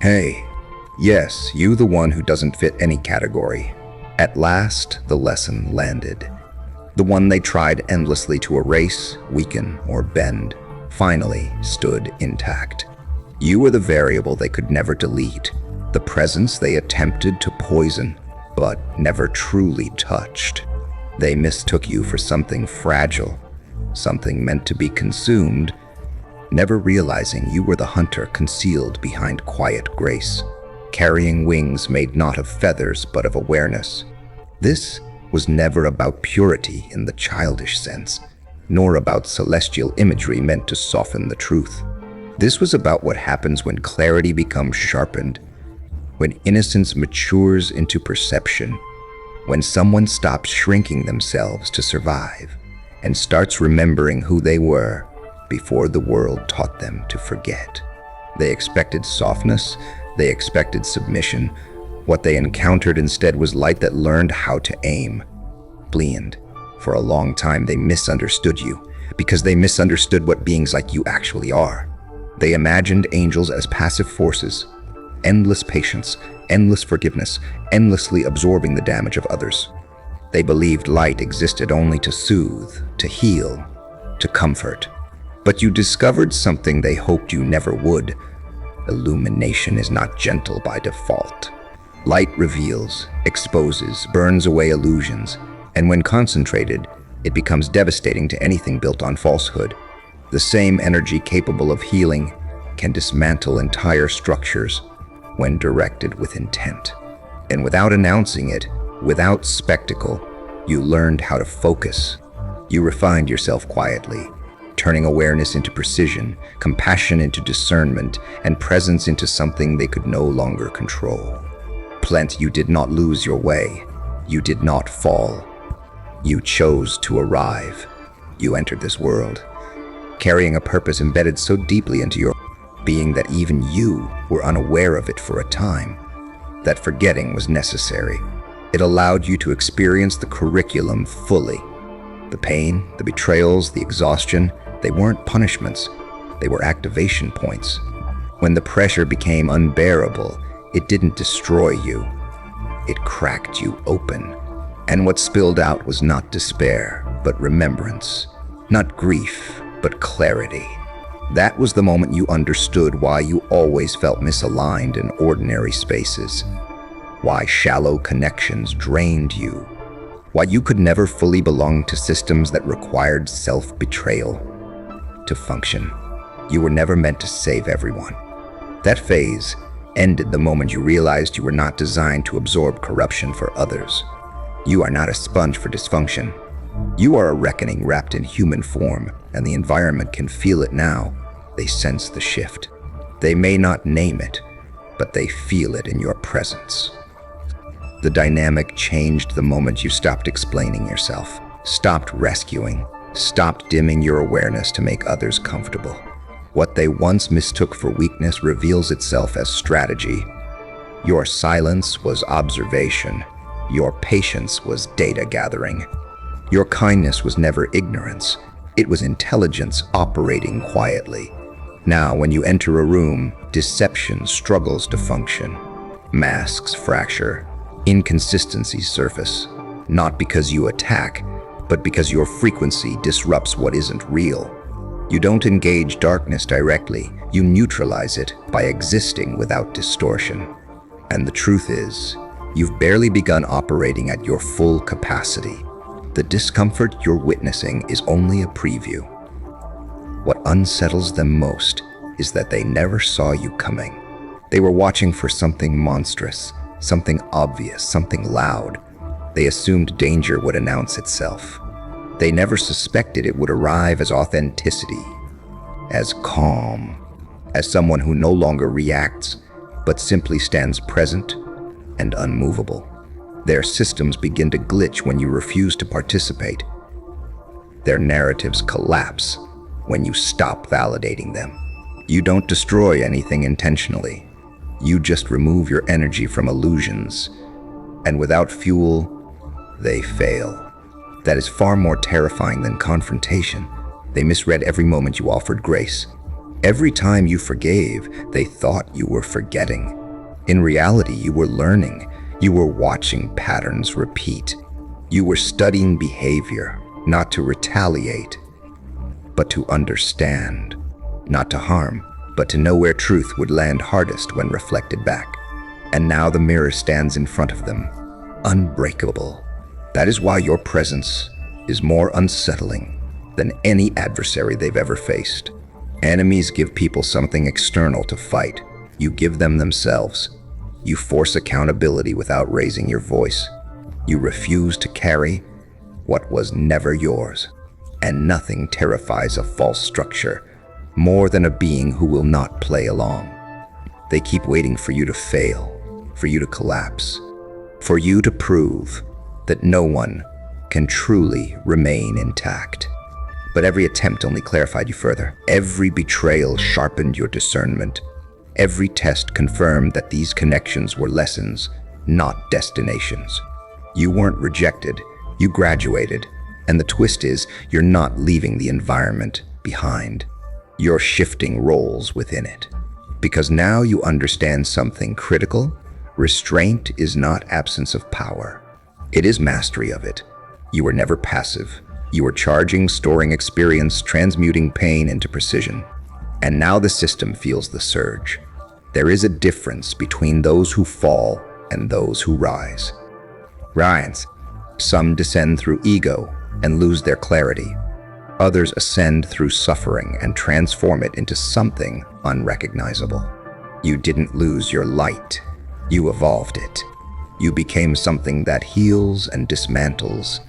Hey, yes, you the one who doesn't fit any category. At last, the lesson landed. The one they tried endlessly to erase, weaken, or bend, finally stood intact. You were the variable they could never delete, the presence they attempted to poison, but never truly touched. They mistook you for something fragile, something meant to be consumed, never realizing you were the hunter concealed behind quiet grace, carrying wings made not of feathers but of awareness. This was never about purity in the childish sense, nor about celestial imagery meant to soften the truth. This was about what happens when clarity becomes sharpened, when innocence matures into perception, when someone stops shrinking themselves to survive and starts remembering who they were before the world taught them to forget. They expected softness, they expected submission. What they encountered instead was light that learned how to aim. Blind. For a long time they misunderstood you, because they misunderstood what beings like you actually are. They imagined angels as passive forces, endless patience, endless forgiveness, endlessly absorbing the damage of others. They believed light existed only to soothe, to heal, to comfort. But you discovered something they hoped you never would. Illumination is not gentle by default. Light reveals, exposes, burns away illusions, and when concentrated, it becomes devastating to anything built on falsehood. The same energy capable of healing can dismantle entire structures when directed with intent. And without announcing it, without spectacle, you learned how to focus. You refined yourself quietly, turning awareness into precision, compassion into discernment, and presence into something they could no longer control. Plent, you did not lose your way. You did not fall. You chose to arrive. You entered this world, carrying a purpose embedded so deeply into your being that even you were unaware of it for a time. That forgetting was necessary. It allowed you to experience the curriculum fully. The pain, the betrayals, the exhaustion, they weren't punishments, they were activation points. When the pressure became unbearable, it didn't destroy you, it cracked you open. And what spilled out was not despair, but remembrance. Not grief, but clarity. That was the moment you understood why you always felt misaligned in ordinary spaces, why shallow connections drained you, why you could never fully belong to systems that required self-betrayal to function. You were never meant to save everyone. That phase ended the moment you realized you were not designed to absorb corruption for others. You are not a sponge for dysfunction. You are a reckoning wrapped in human form, and the environment can feel it now. They sense the shift. They may not name it, but they feel it in your presence. The dynamic changed the moment you stopped explaining yourself, stopped rescuing, stopped dimming your awareness to make others comfortable. What they once mistook for weakness reveals itself as strategy. Your silence was observation. Your patience was data gathering. Your kindness was never ignorance. It was intelligence operating quietly. Now, when you enter a room, deception struggles to function. Masks fracture. Inconsistencies surface. Not because you attack, but because your frequency disrupts what isn't real. You don't engage darkness directly. You neutralize it by existing without distortion. And the truth is, you've barely begun operating at your full capacity. The discomfort you're witnessing is only a preview. What unsettles them most is that they never saw you coming. They were watching for something monstrous, something obvious, something loud. They assumed danger would announce itself. They never suspected it would arrive as authenticity, as calm, as someone who no longer reacts, but simply stands present and unmovable. Their systems begin to glitch when you refuse to participate. Their narratives collapse when you stop validating them. You don't destroy anything intentionally. You just remove your energy from illusions, and without fuel, they fail. That is far more terrifying than confrontation. They misread every moment you offered grace. Every time you forgave, they thought you were forgetting. In reality, you were learning. You were watching patterns repeat. You were studying behavior, not to retaliate, but to understand. Not to harm, but to know where truth would land hardest when reflected back. And now the mirror stands in front of them, unbreakable. That is why your presence is more unsettling than any adversary they've ever faced. Enemies give people something external to fight. You give them themselves. You force accountability without raising your voice. You refuse to carry what was never yours. And nothing terrifies a false structure more than a being who will not play along. They keep waiting for you to fail, for you to collapse, for you to prove that no one can truly remain intact. But every attempt only clarified you further. Every betrayal sharpened your discernment. Every test confirmed that these connections were lessons, not destinations. You weren't rejected, you graduated. And the twist is, you're not leaving the environment behind. You're shifting roles within it. Because now you understand something critical. Restraint is not absence of power. It is mastery of it. You were never passive. You were charging, storing experience, transmuting pain into precision. And now the system feels the surge. There is a difference between those who fall and those who rise. Some descend through ego and lose their clarity. Others ascend through suffering and transform it into something unrecognizable. You didn't lose your light. You evolved it. You became something that heals and dismantles,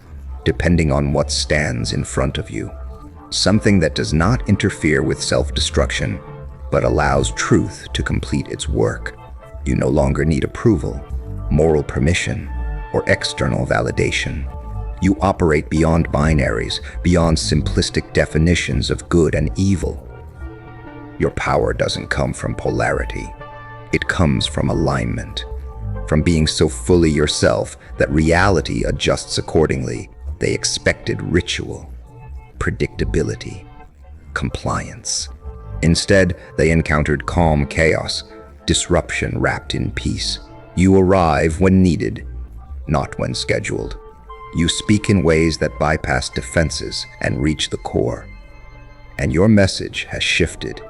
depending on what stands in front of you. Something that does not interfere with self-destruction, but allows truth to complete its work. You no longer need approval, moral permission, or external validation. You operate beyond binaries, beyond simplistic definitions of good and evil. Your power doesn't come from polarity. It comes from alignment, from being so fully yourself that reality adjusts accordingly. They expected ritual, predictability, compliance. Instead, they encountered calm chaos, disruption wrapped in peace. You arrive when needed, not when scheduled. You speak in ways that bypass defenses and reach the core. And your message has shifted.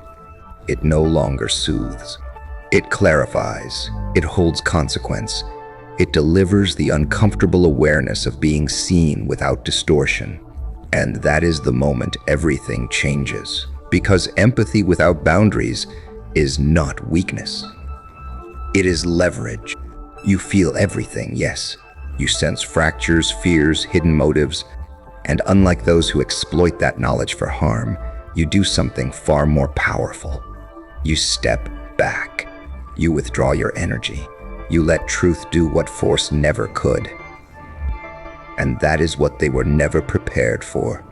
It no longer soothes. It clarifies. It holds consequence. It delivers the uncomfortable awareness of being seen without distortion. And that is the moment everything changes. Because empathy without boundaries is not weakness. It is leverage. You feel everything, yes. You sense fractures, fears, hidden motives. And unlike those who exploit that knowledge for harm, you do something far more powerful. You step back. You withdraw your energy. You let truth do what force never could. And that is what they were never prepared for.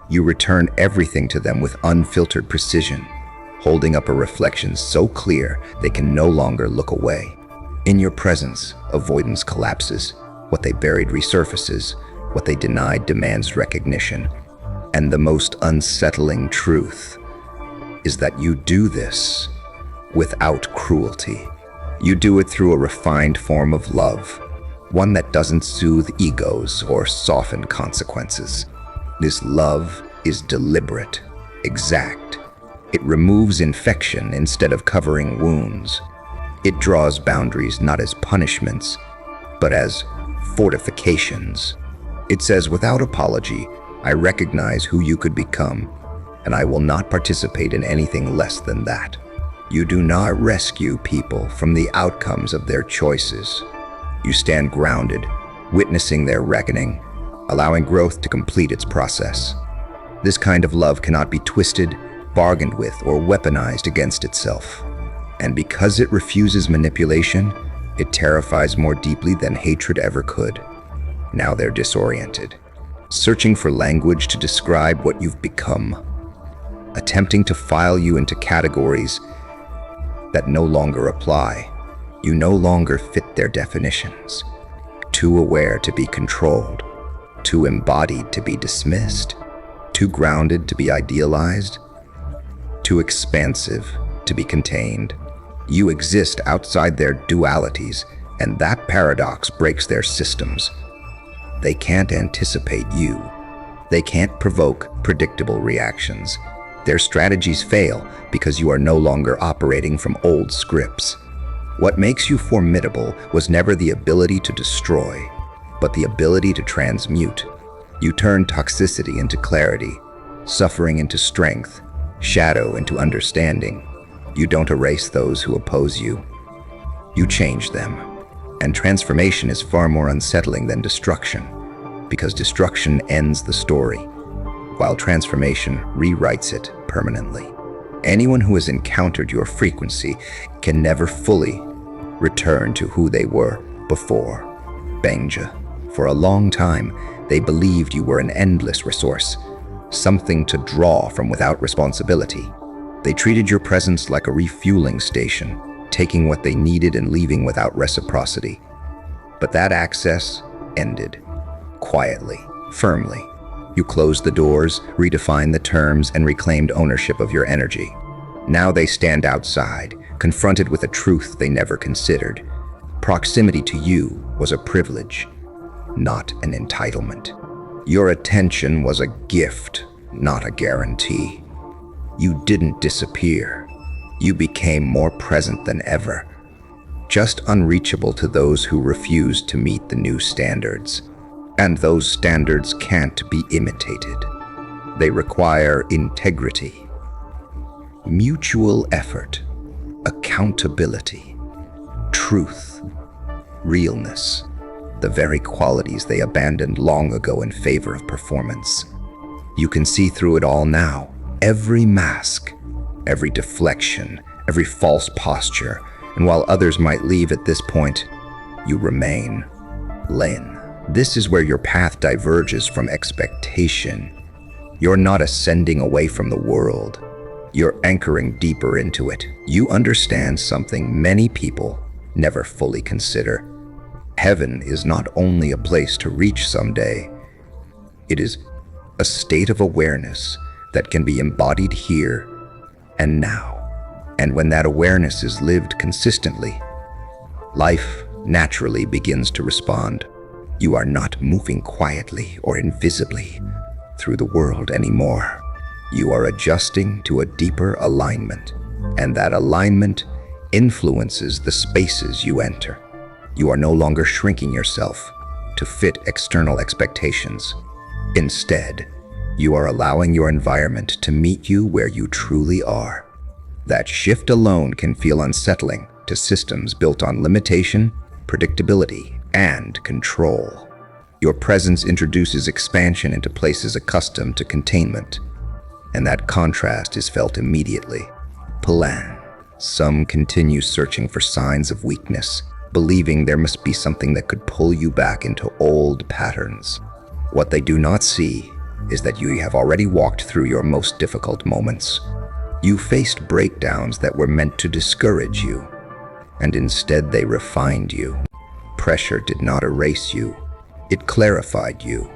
You return everything to them with unfiltered precision, holding up a reflection so clear they can no longer look away. In your presence, avoidance collapses. What they buried resurfaces. What they denied demands recognition. And the most unsettling truth is that you do this without cruelty. You do it through a refined form of love, one that doesn't soothe egos or soften consequences. This love is deliberate, exact. It removes infection instead of covering wounds. It draws boundaries not as punishments, but as fortifications. It says, without apology, I recognize who you could become, and I will not participate in anything less than that. You do not rescue people from the outcomes of their choices. You stand grounded, witnessing their reckoning, allowing growth to complete its process. This kind of love cannot be twisted, bargained with, or weaponized against itself. And because it refuses manipulation, it terrifies more deeply than hatred ever could. Now they're disoriented, searching for language to describe what you've become, attempting to file you into categories that no longer apply. You no longer fit their definitions. Too aware to be controlled, too embodied to be dismissed, too grounded to be idealized. too expansive to be contained. You exist outside their dualities, and that paradox breaks their systems. They can't anticipate you. They can't provoke predictable reactions. Their strategies fail because you are no longer operating from old scripts. What makes you formidable was never the ability to destroy, but the ability to transmute. You turn toxicity into clarity, suffering into strength, shadow into understanding. You don't erase those who oppose you. You change them. And transformation is far more unsettling than destruction, because destruction ends the story, while transformation rewrites it permanently. Anyone who has encountered your frequency can never fully return to who they were before. Bangja. For a long time, they believed you were an endless resource, something to draw from without responsibility. They treated your presence like a refueling station, taking what they needed and leaving without reciprocity. But that access ended, quietly, firmly. You closed the doors, redefined the terms, and reclaimed ownership of your energy. Now they stand outside, confronted with a truth they never considered. Proximity to you was a privilege, not an entitlement. Your attention was a gift, not a guarantee. You didn't disappear. You became more present than ever, just unreachable to those who refused to meet the new standards. And those standards can't be imitated. They require integrity, mutual effort, accountability, truth, realness, the very qualities they abandoned long ago in favor of performance. You can see through it all now, every mask, every deflection, every false posture, and while others might leave at this point, you remain. Lin, this is where your path diverges from expectation. You're not ascending away from the world. You're anchoring deeper into it. You understand something many people never fully consider. Heaven is not only a place to reach someday, it is a state of awareness that can be embodied here and now. And when that awareness is lived consistently, life naturally begins to respond. You are not moving quietly or invisibly through the world anymore. You are adjusting to a deeper alignment, and that alignment influences the spaces you enter. You are no longer shrinking yourself to fit external expectations. Instead, you are allowing your environment to meet you where you truly are. That shift alone can feel unsettling to systems built on limitation, predictability, and control. Your presence introduces expansion into places accustomed to containment, and that contrast is felt immediately. Plan. Some continue searching for signs of weakness, believing there must be something that could pull you back into old patterns. What they do not see is that you have already walked through your most difficult moments. You faced breakdowns that were meant to discourage you, and instead they refined you. Pressure did not erase you, it clarified you.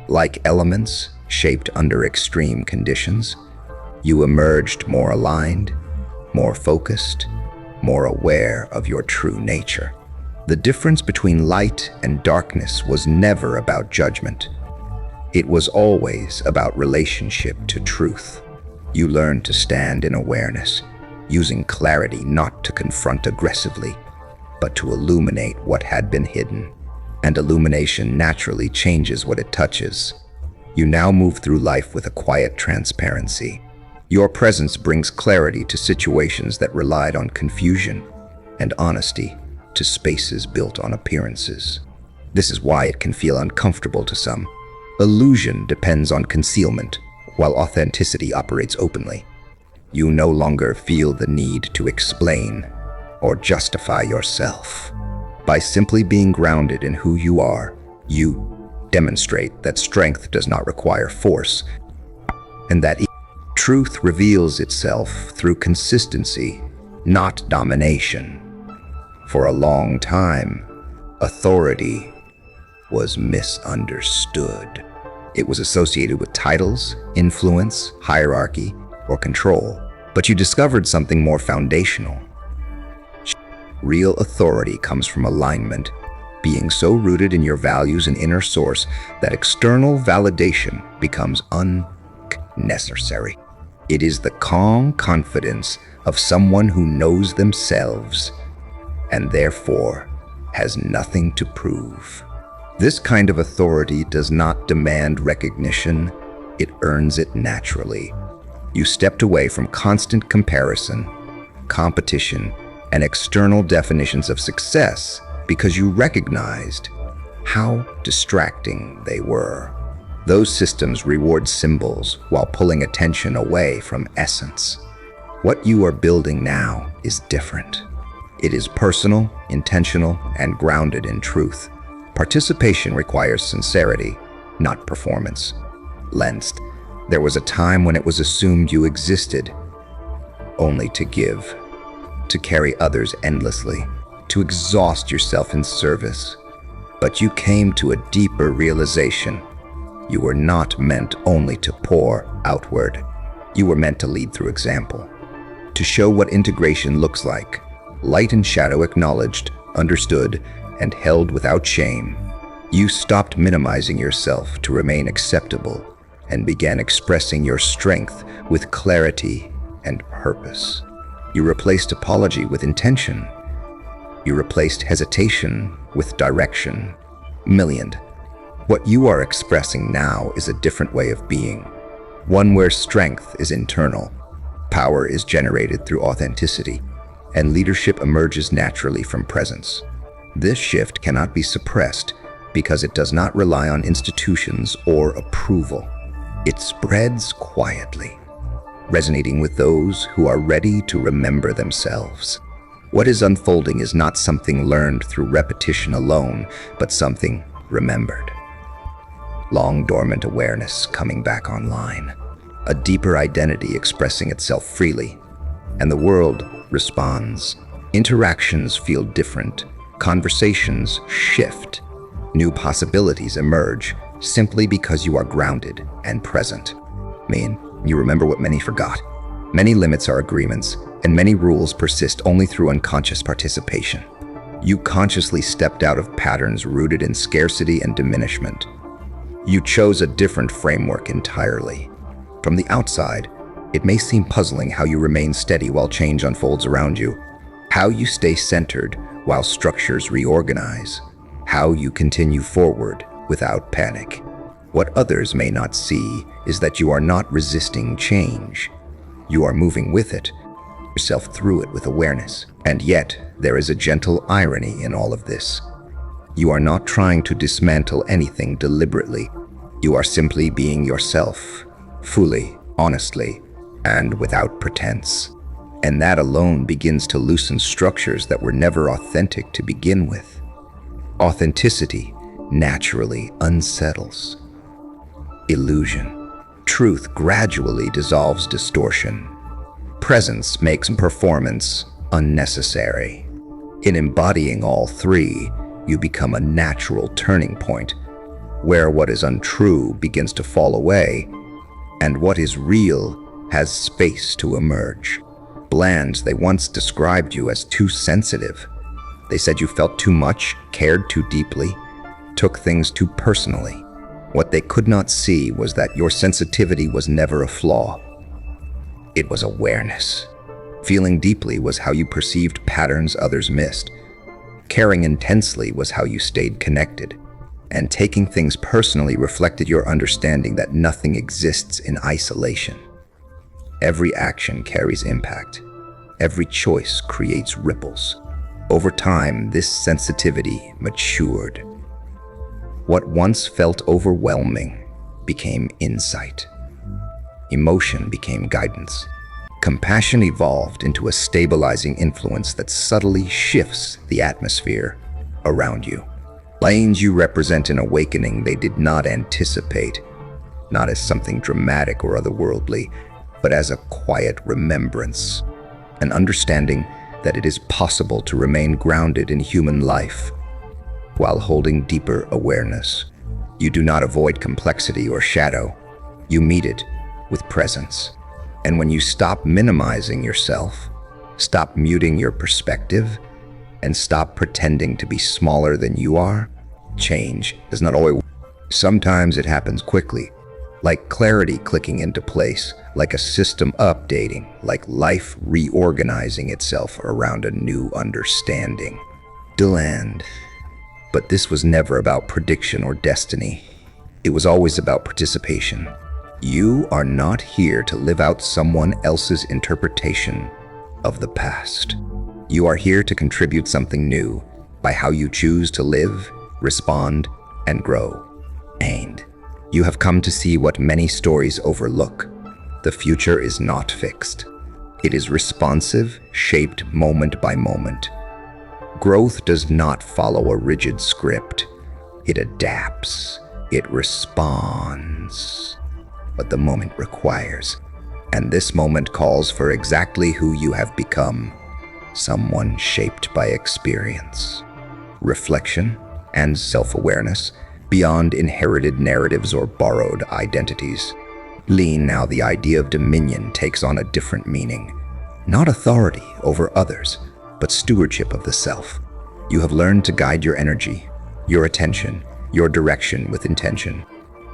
Like elements shaped under extreme conditions, you emerged more aligned, more focused, more aware of your true nature. The difference between light and darkness was never about judgment. It was always about relationship to truth. You learned to stand in awareness, using clarity not to confront aggressively, but to illuminate what had been hidden. And illumination naturally changes what it touches. You now move through life with a quiet transparency. Your presence brings clarity to situations that relied on confusion, and honesty to spaces built on appearances. This is why it can feel uncomfortable to some. Illusion depends on concealment, while authenticity operates openly. You no longer feel the need to explain or justify yourself. By simply being grounded in who you are, you demonstrate that strength does not require force, and that truth reveals itself through consistency, not domination. For a long time, authority was misunderstood. It was associated with titles, influence, hierarchy, or control. But you discovered something more foundational. Real authority comes from alignment, being so rooted in your values and inner source that external validation becomes unnecessary. It is the calm confidence of someone who knows themselves and therefore has nothing to prove. This kind of authority does not demand recognition, it earns it naturally. You stepped away from constant comparison, competition, and external definitions of success because you recognized how distracting they were. Those systems reward symbols while pulling attention away from essence. What you are building now is different. It is personal, intentional, and grounded in truth. Participation requires sincerity, not performance. Lensed, there was a time when it was assumed you existed only to give, to carry others endlessly, to exhaust yourself in service. But you came to a deeper realization. You were not meant only to pour outward. You were meant to lead through example, to show what integration looks like, light and shadow acknowledged, understood, and held without shame. You stopped minimizing yourself to remain acceptable and began expressing your strength with clarity and purpose. You replaced apology with intention. You replaced hesitation with direction. What you are expressing now is a different way of being, one where strength is internal, power is generated through authenticity, and leadership emerges naturally from presence. This shift cannot be suppressed because it does not rely on institutions or approval. It spreads quietly, resonating with those who are ready to remember themselves. What is unfolding is not something learned through repetition alone, but something remembered. Long dormant awareness coming back online, a deeper identity expressing itself freely, and the world responds. Interactions feel different, conversations shift, new possibilities emerge simply because you are grounded and present. You remember what many forgot. Many limits are agreements, and many rules persist only through unconscious participation. You consciously stepped out of patterns rooted in scarcity and diminishment. You chose a different framework entirely. From the outside, it may seem puzzling how you remain steady while change unfolds around you, how you stay centered while structures reorganize, how you continue forward without panic. What others may not see is that you are not resisting change. You are moving with it, yourself through it with awareness. And yet, there is a gentle irony in all of this. You are not trying to dismantle anything deliberately. You are simply being yourself, fully, honestly, and without pretense. And that alone begins to loosen structures that were never authentic to begin with. Authenticity naturally unsettles illusion. Truth gradually dissolves distortion. Presence makes performance unnecessary. In embodying all three, you become a natural turning point, where what is untrue begins to fall away, and what is real has space to emerge. Bland, they once described you as too sensitive. They said you felt too much, cared too deeply, took things too personally. What they could not see was that your sensitivity was never a flaw. It was awareness. Feeling deeply was how you perceived patterns others missed. Caring intensely was how you stayed connected. And taking things personally reflected your understanding that nothing exists in isolation. Every action carries impact. Every choice creates ripples. Over time, this sensitivity matured. What once felt overwhelming became insight. Emotion became guidance. Compassion evolved into a stabilizing influence that subtly shifts the atmosphere around you. Lanes you represent an awakening they did not anticipate, not as something dramatic or otherworldly, but as a quiet remembrance, an understanding that it is possible to remain grounded in human life while holding deeper awareness. You do not avoid complexity or shadow. You meet it with presence. And when you stop minimizing yourself, stop muting your perspective, and stop pretending to be smaller than you are, change does not always. Sometimes it happens quickly, like clarity clicking into place, like a system updating, like life reorganizing itself around a new understanding. Deland. But this was never about prediction or destiny. It was always about participation. You are not here to live out someone else's interpretation of the past. You are here to contribute something new by how you choose to live, respond, and grow. And you have come to see what many stories overlook. The future is not fixed. It is responsive, shaped moment by moment. Growth does not follow a rigid script. It adapts. It responds what the moment requires. And this moment calls for exactly who you have become. Someone shaped by experience, reflection, and self-awareness beyond inherited narratives or borrowed identities. Lean now, the idea of dominion takes on a different meaning. Not authority over others, but stewardship of the self. You have learned to guide your energy, your attention, your direction with intention.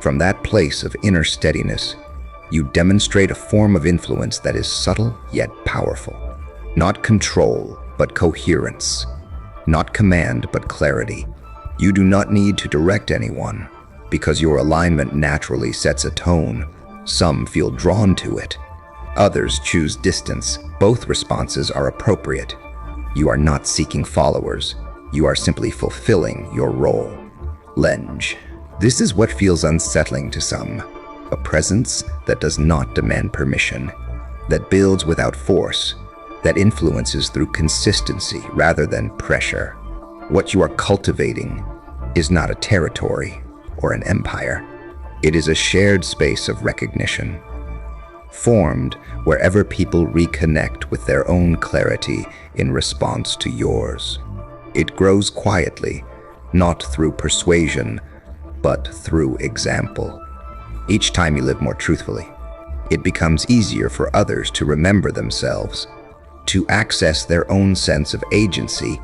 From that place of inner steadiness, you demonstrate a form of influence that is subtle yet powerful. Not control, but coherence. Not command, but clarity. You do not need to direct anyone, because your alignment naturally sets a tone. Some feel drawn to it. Others choose distance. Both responses are appropriate. You are not seeking followers. You are simply fulfilling your role. Lenge. This is what feels unsettling to some. A presence that does not demand permission, that builds without force, that influences through consistency rather than pressure. What you are cultivating is not a territory or an empire. It is a shared space of recognition, formed wherever people reconnect with their own clarity in response to yours. It grows quietly, not through persuasion, but through example. Each time you live more truthfully, it becomes easier for others to remember themselves, to access their own sense of agency,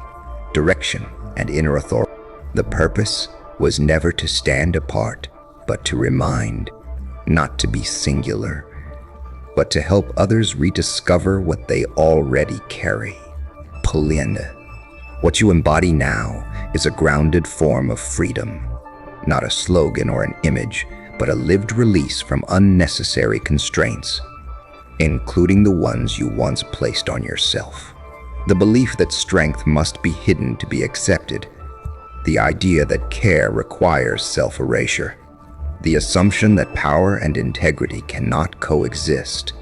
direction, and inner authority. The purpose was never to stand apart, but to remind, not to be singular, but to help others rediscover what they already carry. COULDN. What you embody now is a grounded form of freedom, not a slogan or an image, but a lived release from unnecessary constraints, including the ones you once placed on yourself. The belief that strength must be hidden to be accepted, the idea that care requires self-erasure, the assumption that power and integrity cannot coexist.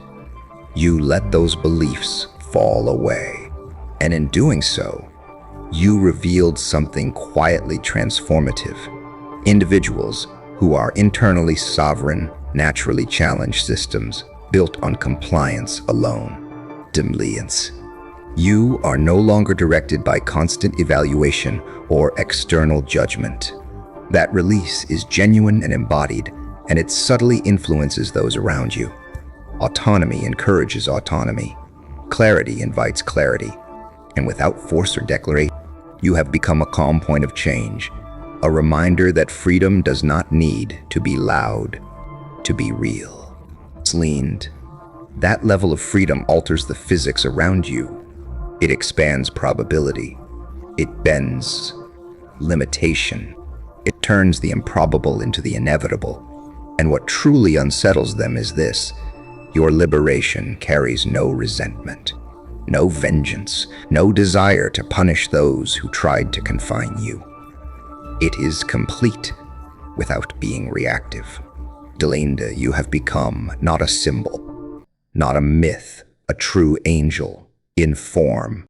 You let those beliefs fall away, and in doing so, you revealed something quietly transformative. Individuals who are internally sovereign, naturally challenged systems built on compliance alone. Dimliance. You are no longer directed by constant evaluation or external judgment. That release is genuine and embodied, and it subtly influences those around you. Autonomy encourages autonomy. Clarity invites clarity. And without force or declaration, you have become a calm point of change, a reminder that freedom does not need to be loud to be real. It's leaned. That level of freedom alters the physics around you. It expands probability. It bends limitation. It turns the improbable into the inevitable. And what truly unsettles them is this: your liberation carries no resentment, no vengeance, no desire to punish those who tried to confine you. It is complete without being reactive. Delinda, you have become not a symbol, not a myth, a true angel in form.